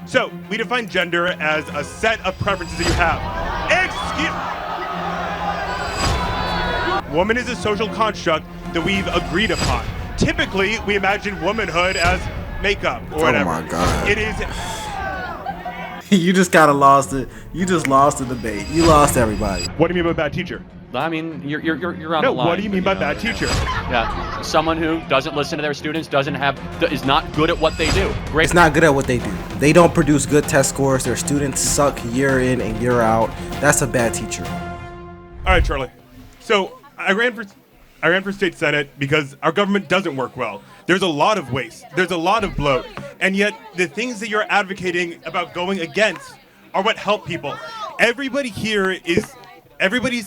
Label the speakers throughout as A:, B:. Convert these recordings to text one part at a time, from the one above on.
A: So we define gender as a set of preferences that you have. Woman is a social construct that we've agreed upon. Typically, we imagine womanhood as makeup or whatever.
B: Oh my God.
A: It is.
B: You just kind of lost it. You just lost the debate. You lost everybody.
A: What do you mean by bad teacher?
C: I mean, you're on
A: No,
C: the line.
A: what do you mean by bad teacher?
C: Yeah, someone who doesn't listen to their students, is not good at what they do. Great.
B: It's not good at what they do. They don't produce good test scores. Their students suck year in and year out. That's a bad teacher.
A: All right, Charlie. So I ran for state senate because our government doesn't work well. There's a lot of waste. There's a lot of bloat. And yet the things that you're advocating about going against are what help people. Everybody's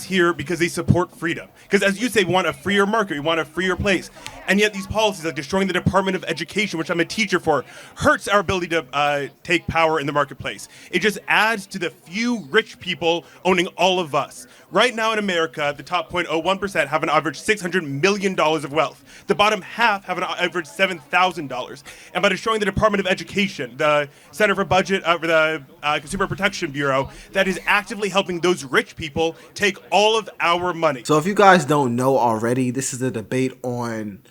A: here because they support freedom. Because as you say, we want a freer market, we want a freer place. And yet these policies like destroying the Department of Education, which I'm a teacher for, hurts our ability to take power in the marketplace. It just adds to the few rich people owning all of us. Right now in America, the top 0.01% have an average $600 million of wealth. The bottom half have an average $7,000. And by destroying the Department of Education, the Center for Budget, the Consumer Protection Bureau, that is actively helping those rich people take all of our money.
B: So if you guys don't know already, this is a debate on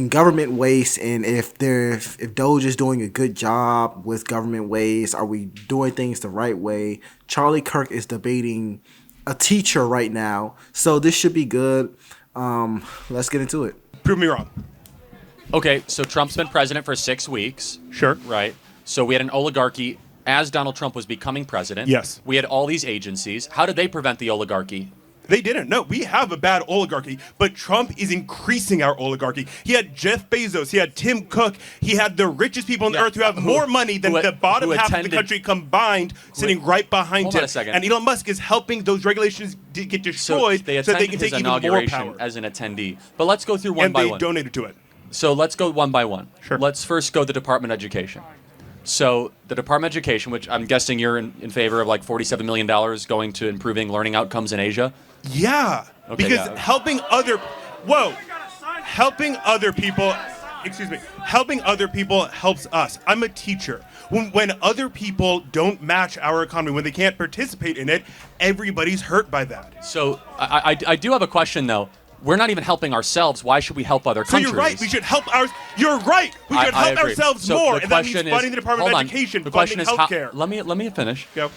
B: government waste, and if DOGE is doing a good job with government waste, are we doing things the right way? Charlie Kirk is debating a teacher right now, so this should be good. Let's get into it.
A: Prove me wrong.
C: Okay, so Trump's been president for 6 weeks.
A: Sure.
C: Right. So we had an oligarchy as Donald Trump was becoming president.
A: Yes.
C: We had all these agencies. How did they prevent the oligarchy?
A: They didn't. No, we have a bad oligarchy, but Trump is increasing our oligarchy. He had Jeff Bezos, he had Tim Cook, he had the richest people on the earth who have more money than the bottom half of the country combined sitting right behind him.
C: Hold on a second.
A: And Elon Musk is helping those regulations get destroyed so they can take even more power.
C: As an attendee. But let's go through one by one.
A: And they donated to it.
C: So let's go one by one.
A: Sure.
C: Let's first go the Department of Education. So the Department of Education, which I'm guessing you're in favor of, like $47 million going to improving learning outcomes in Asia.
A: Yeah,
C: okay,
A: because helping other people helps us. I'm a teacher. When other people don't match our economy, when they can't participate in it, everybody's hurt by that.
C: So I do have a question, though. We're not even helping ourselves. Why should we help other countries?
A: So you're right. We should help ours. You're right. We should help ourselves more. And that means funding the Department of Education, funding healthcare.
C: Let me finish.
A: Go.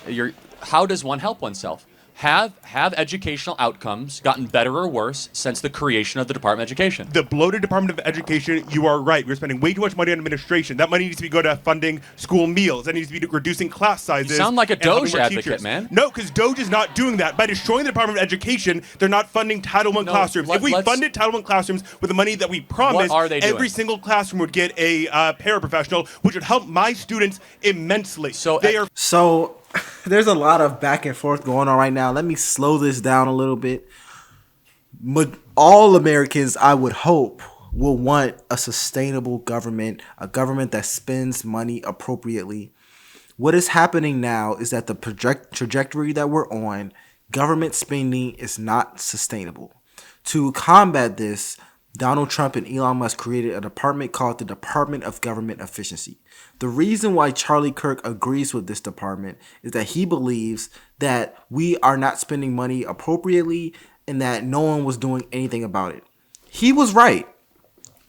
C: How does one help oneself? Have educational outcomes gotten better or worse since the creation of the Department of Education?
A: The bloated Department of Education, you are right. We're spending way too much money on administration. That money needs to be go to funding school meals. That needs to be reducing class sizes.
C: You sound like a DOGE advocate,
A: teachers.
C: Man.
A: No, because DOGE is not doing that. By destroying the Department of Education, they're not funding Title I classrooms. If we funded Title I classrooms with the money that we promised, every single classroom would get a paraprofessional, which would help my students immensely.
B: So there's a lot of back and forth going on right now. Let me slow this down a little bit. All Americans, I would hope, will want a sustainable government, a government that spends money appropriately. What is happening now is that the trajectory that we're on, government spending is not sustainable. To combat this, Donald Trump and Elon Musk created a department called the Department of Government Efficiency. The reason why Charlie Kirk agrees with this department is that he believes that we are not spending money appropriately and that no one was doing anything about it. He was right.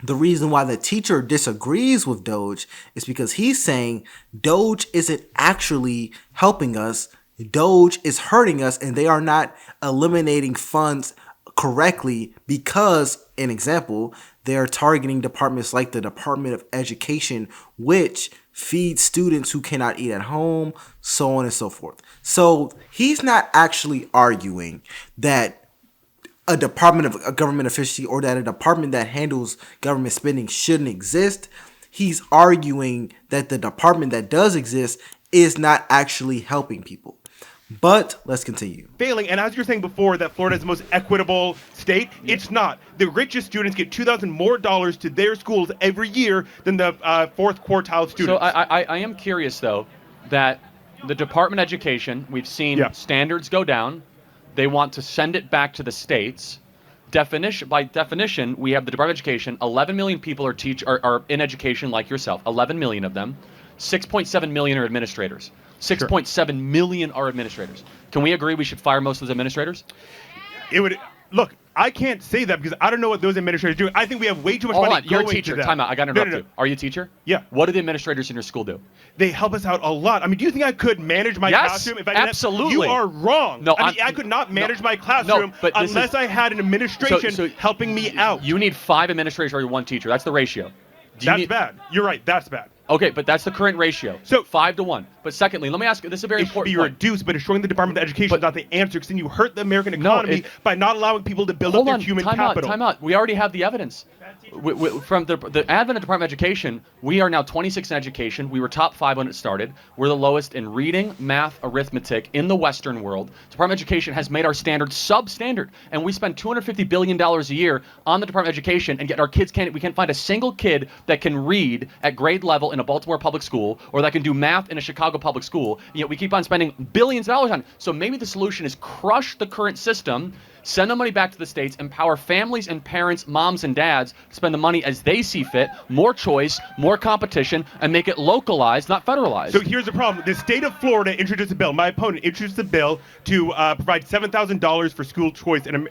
B: The reason why the teacher disagrees with DOGE is because he's saying DOGE isn't actually helping us. DOGE is hurting us, and they are not eliminating funds correctly because, an example, they are targeting departments like the Department of Education, which feeds students who cannot eat at home, so on and so forth. So he's not actually arguing that a Department of Government Efficiency or that a department that handles government spending shouldn't exist. He's arguing that the department that does exist is not actually helping people. But let's continue.
A: Failing, and as you're saying before, that Florida is the most equitable state, it's not. The richest students get $2,000 more to their schools every year than the fourth quartile students.
C: So I am curious, though, that the Department of Education, we've seen standards go down. They want to send it back to the states. By definition, we have the Department of Education. 11 million people are in education like yourself, 11 million of them. 6.7 million are administrators. 6.7 million are administrators. Can we agree we should fire most of those administrators?
A: It would look. I can't say that because I don't know what those administrators do. I think we have way too much
C: Hold
A: money
C: on, you're a
A: going
C: teacher.
A: to them.
C: Time out. I got to interrupt you. Are you a teacher?
A: Yeah.
C: What do the administrators in your school do?
A: They help us out a lot. I mean, do you think I could manage my classroom if I didn't?
C: Absolutely.
A: You are wrong.
C: No,
A: I could not manage my classroom unless I had an administration helping me out.
C: You need 5 administrators or 1 teacher. That's the ratio.
A: That's bad. You're right. That's bad.
C: Okay, but that's the current ratio.
A: So
C: 5 to 1. But secondly, let me ask you. This is a very important
A: point. It
C: point.
A: should be reduced, but destroying the Department of Education is not the answer. Because then you hurt the American economy by not allowing people to build up their human capital.
C: Time out. We already have the evidence. From the advent of Department of Education, we are now 26 in education. We were top 5 when it started. We're the lowest in reading, math, arithmetic in the Western world. Department of Education has made our standards substandard, and we spend $250 billion a year on the Department of Education, and yet our kids we can't find a single kid that can read at grade level in a Baltimore public school or that can do math in a Chicago public school. And yet we keep on spending billions of dollars on it. So maybe the solution is crush the current system, send the money back to the states, empower families and parents, moms and dads to spend the money as they see fit, more choice, more competition, and make it localized, not federalized.
A: So here's the problem. The state of Florida introduced a bill. My opponent introduced a bill to provide $7,000 for school choice in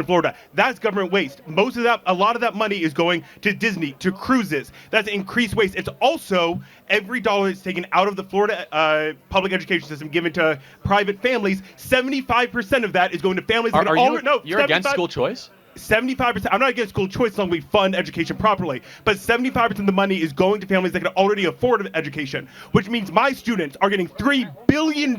A: Florida. That's government waste. A lot of that money is going to Disney, to cruises. That's increased waste. It's also every dollar that's taken out of the Florida public education system given to private families, 75% of that is going to families that
C: You're against school choice?
A: 75%. I'm not against school choice as long as we fund education properly, but 75% of the money is going to families that can already afford education, which means my students are getting $3 billion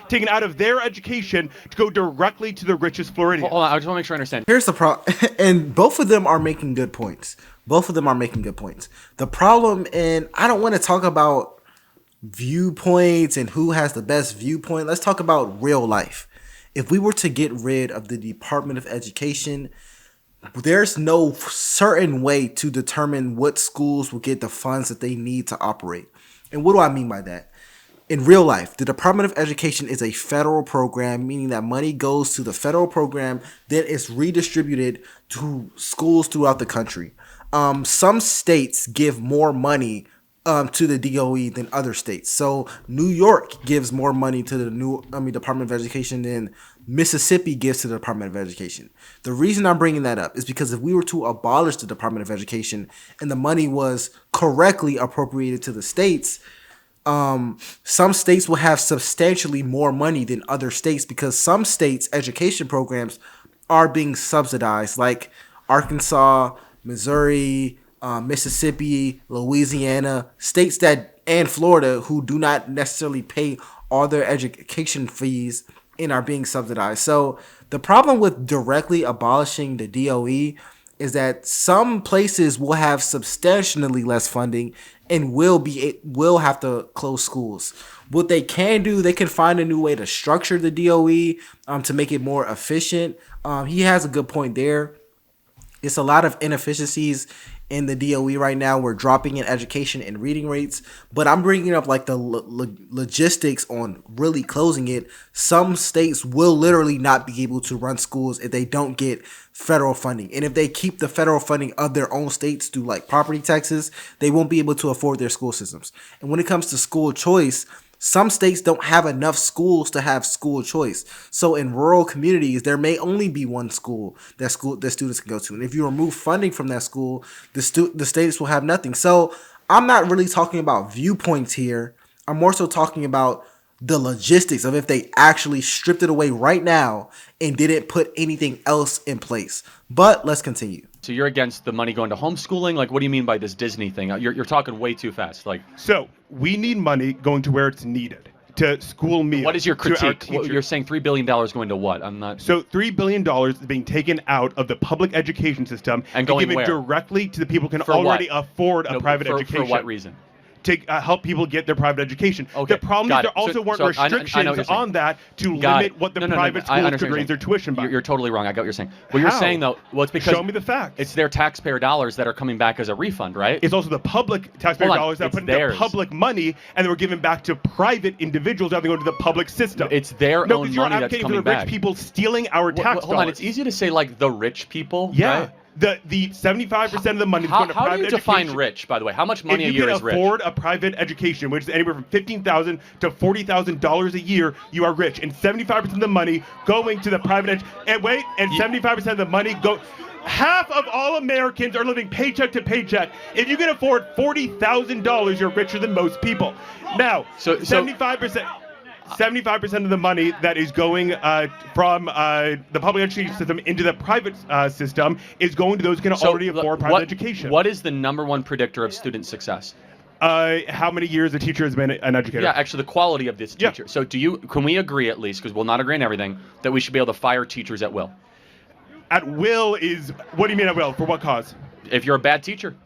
A: taken out of their education to go directly to the richest Floridians.
C: Hold on, I just want to make sure I understand.
B: Here's the problem, and both of them are making good points. The problem, and I don't want to talk about viewpoints and who has the best viewpoint. Let's talk about real life. If we were to get rid of the Department of Education, there's no certain way to determine what schools will get the funds that they need to operate. And what do I mean by that? In real life, the Department of Education is a federal program, meaning that money goes to the federal program, then it's redistributed to schools throughout the country. Some states give more money to the DOE than other states. So New York gives more money to the Department of Education than Mississippi gives to the Department of Education. The reason I'm bringing that up is because if we were to abolish the Department of Education and the money was correctly appropriated to the states, some states will have substantially more money than other states because some states' education programs are being subsidized, like Arkansas, Missouri, Mississippi, Louisiana, states and Florida, who do not necessarily pay all their education fees and are being subsidized. So the problem with directly abolishing the DOE is that some places will have substantially less funding and will have to close schools. What they can do, they can find a new way to structure the DOE to make it more efficient. He has a good point there. It's a lot of inefficiencies in the DOE right now. We're dropping in education and reading rates, but I'm bringing up like the logistics on really closing it. Some states will literally not be able to run schools if they don't get federal funding. And if they keep the federal funding of their own states through like property taxes, they won't be able to afford their school systems. And when it comes to school choice, some states don't have enough schools to have school choice. So in rural communities, there may only be one school that students can go to. And if you remove funding from that school, the states will have nothing. So I'm not really talking about viewpoints here. I'm more so talking about the logistics of if they actually stripped it away right now and didn't put anything else in place. But let's continue.
C: So you're against the money going to homeschooling? Like, what do you mean by this Disney thing? You're talking way too fast. Like,
A: so we need money going to where it's needed, to school meals.
C: What is your critique? You're saying $3 billion going to what? I'm not.
A: So $3 billion is being taken out of the public education system
C: and going
A: given
C: where?
A: Directly to the people who can already afford a private education.
C: For what reason?
A: To help people get their private education.
C: Okay,
A: the problem is there also weren't restrictions on that to limit what the private schools could raise their tuition by.
C: You're totally wrong. I got what you're saying. What you're saying, though, well, it's because...
A: Show me the facts.
C: It's their taxpayer dollars that are coming back as a refund, right?
A: It's also the public taxpayer dollars that put into public money and they were given back to private individuals rather than going to the public system.
C: It's their own money that's coming back.
A: You're advocating for the rich people stealing our tax dollars.
C: Hold on. It's easy to say, like, the rich people,
A: yeah.
C: right?
A: The 75% of the money is going to
C: How
A: private
C: do you define
A: education.
C: rich, by the way? How much money a
A: If you
C: year
A: can
C: is rich?
A: afford a private education, which is anywhere from $15,000 to $40,000 a year, you are rich. And 75% of the money going to the private and 75% of the money half of all Americans are living paycheck to paycheck. If you can afford $40,000, you're richer than most people. Now, 75% of the money that is going from the public education system into the private system is going to those who can already afford private education.
C: What is the number one predictor of student success?
A: How many years a teacher has been an educator?
C: Yeah, actually, the quality of this teacher.
A: Yeah.
C: So, can we agree at least, because we'll not agree on everything, that we should be able to fire teachers at will?
A: At will is what do you mean at will? For what cause?
C: If you're a bad teacher.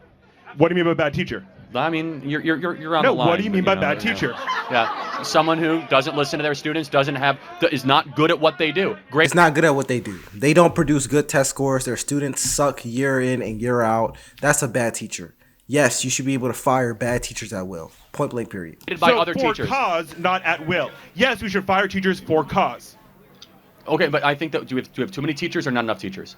A: What do you mean by bad teacher?
C: I mean, you're on
A: No,
C: the line.
A: what do you mean
C: but,
A: by bad teacher?
C: Yeah, someone who doesn't listen to their students, is not good at what they do. Great.
B: It's not good at what they do. They don't produce good test scores. Their students suck year in and year out. That's a bad teacher. Yes, you should be able to fire bad teachers at will. Point blank, period.
C: By
A: So
C: other
A: for
C: teachers.
A: cause, not at will. Yes, we should fire teachers for cause.
C: Okay, but I think that do we have too many teachers or not enough teachers?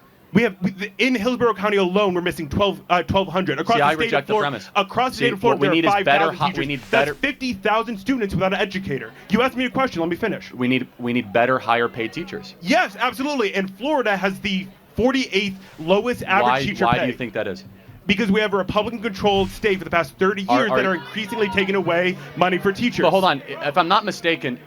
A: In Hillsborough County alone, we're missing 1,200. Across
C: See,
A: the
C: I
A: state
C: reject
A: of
C: the
A: Florida,
C: premise.
A: Across the
C: See,
A: state of Florida,
C: what we
A: there
C: need
A: are
C: is better
A: 5,000 teachers.
C: we need better-
A: That's 50,000 students without an educator. You asked me a question. Let me finish.
C: We need better, higher paid teachers.
A: Yes, absolutely. And Florida has the 48th lowest average teacher pay.
C: Why do you think that is?
A: Because we have a Republican-controlled state for the past 30 years that are increasingly taking away money for teachers.
C: But hold on, if I'm not mistaken,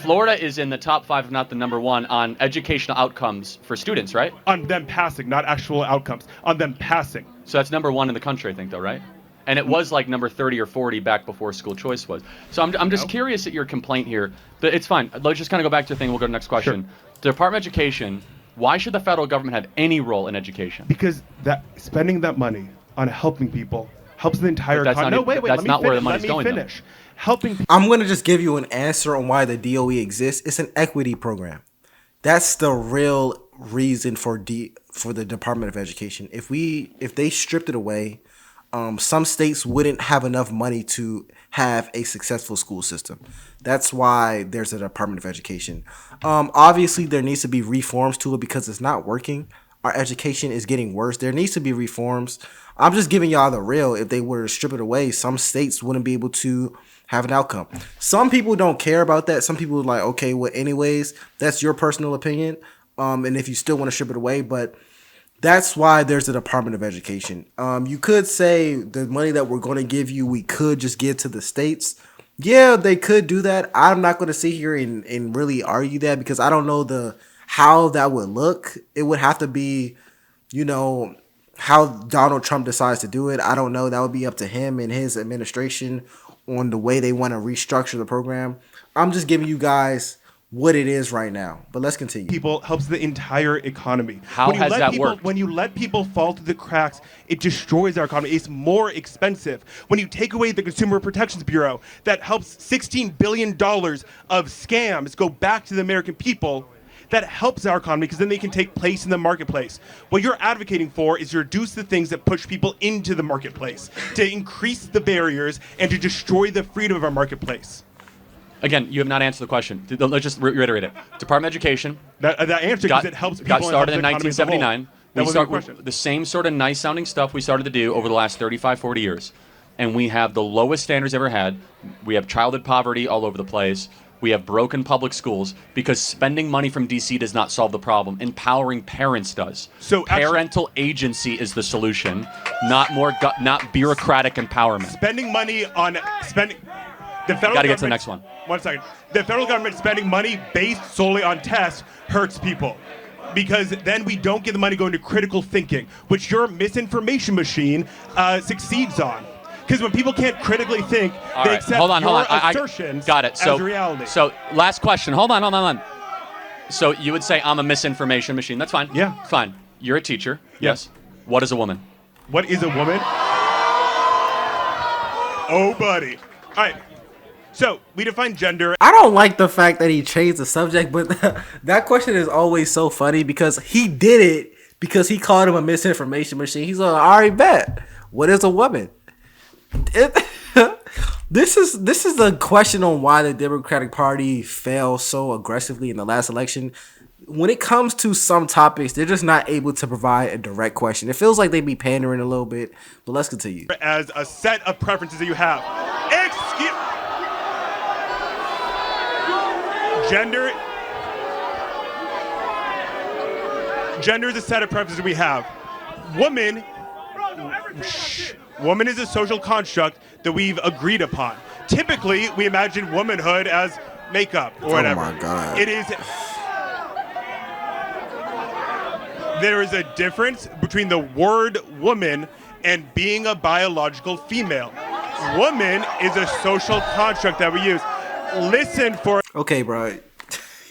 C: Florida is in the top 5, if not the number 1, on educational outcomes for students, right?
A: On them passing, not actual outcomes. On them passing.
C: So that's number 1 in the country, I think, though, right? And it was like number 30 or 40 back before school choice was. So I'm just curious at your complaint here, but it's fine. Let's just kind of go back to the thing. We'll go to the next question.
A: Sure.
C: The Department of Education, why should the federal government have any role in education?
A: Because spending that money on helping people helps the entire economy. No, wait,
C: that's not where the money's
A: let me
C: going, though.
A: finish. Helping people.
B: I'm going to just give you an answer on why the DOE exists. It's an equity program. That's the real reason for the Department of Education. If they stripped it away, some states wouldn't have enough money to have a successful school system. That's why there's a Department of Education. Obviously, there needs to be reforms to it because it's not working. Our education is getting worse. There needs to be reforms. I'm just giving y'all the real. If they were to strip it away, some states wouldn't be able to have an outcome. Some people don't care about that. Some people are like, okay, well, anyways, that's your personal opinion. And if you still want to strip it away, but that's why there's a Department of Education. You could say the money that we're going to give you, we could just give to the states. Yeah, they could do that. I'm not going to sit here and really argue that because I don't know how that would look. It would have to be, how Donald Trump decides to do it. I don't know. That would be up to him and his administration on the way they want to restructure the program. I'm just giving you guys what it is right now. But let's continue.
A: People helps the entire economy.
C: How has that worked?
A: When you let people fall through the cracks, it destroys our economy. It's more expensive. When you take away the Consumer Protections Bureau, that helps $16 billion of scams go back to the American people. That helps our economy because then they can take place in the marketplace. What you're advocating for is to reduce the things that push people into the marketplace, to increase the barriers, and to destroy the freedom of our marketplace.
C: Again, you have not answered the question. Let's just reiterate it. Department of Education.
A: That answer because it helps people.
C: Got started in 1979.
A: That was the question.
C: The same sort of nice sounding stuff we started to do over the last 35, 40 years. And we have the lowest standards ever had. We have childhood poverty all over the place. We have broken public schools because spending money from D.C. does not solve the problem. Empowering parents does.
A: So
C: parental agency is the solution, not bureaucratic empowerment.
A: Spending money on spending. The federal
C: Got to get to the next one.
A: 1 second. The federal government spending money based solely on tests hurts people. Because then we don't get the money going to critical thinking, which your misinformation machine succeeds on. Because when people can't critically think, they accept your assertions as reality.
C: So, last question. Hold on. So, you would say I'm a misinformation machine. That's fine.
A: Yeah.
C: Fine. You're a teacher.
A: Yes.
C: What is a woman?
A: What is a woman? Oh, buddy. All right. So, we define gender.
B: I don't like the fact that he changed the subject, but that question is always so funny because he did it because he called him a misinformation machine. He's like, I already bet. What is a woman? This is the question on why the Democratic Party failed so aggressively in the last election. when it comes to some topics, they're just not able to provide a direct question. It feels like they be pandering a little bit, but let's continue.
A: As a set of preferences that you have. Gender is a set of preferences that we have. Woman is a social construct that we've agreed upon. Typically, we imagine womanhood as makeup or whatever.
B: Oh my God.
A: It is. There is a difference between the word woman and being a biological female. Woman is a social construct that we use. Listen for.
B: Okay, bro.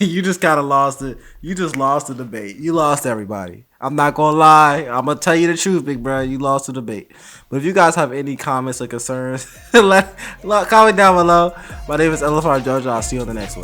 B: You just kind of lost it. You just lost the debate. You lost everybody. I'm not going to lie. I'm going to tell you the truth, big bro. You lost the debate. But if you guys have any comments or concerns, comment down below. My name is Elephant JoJo. I'll see you on the next one.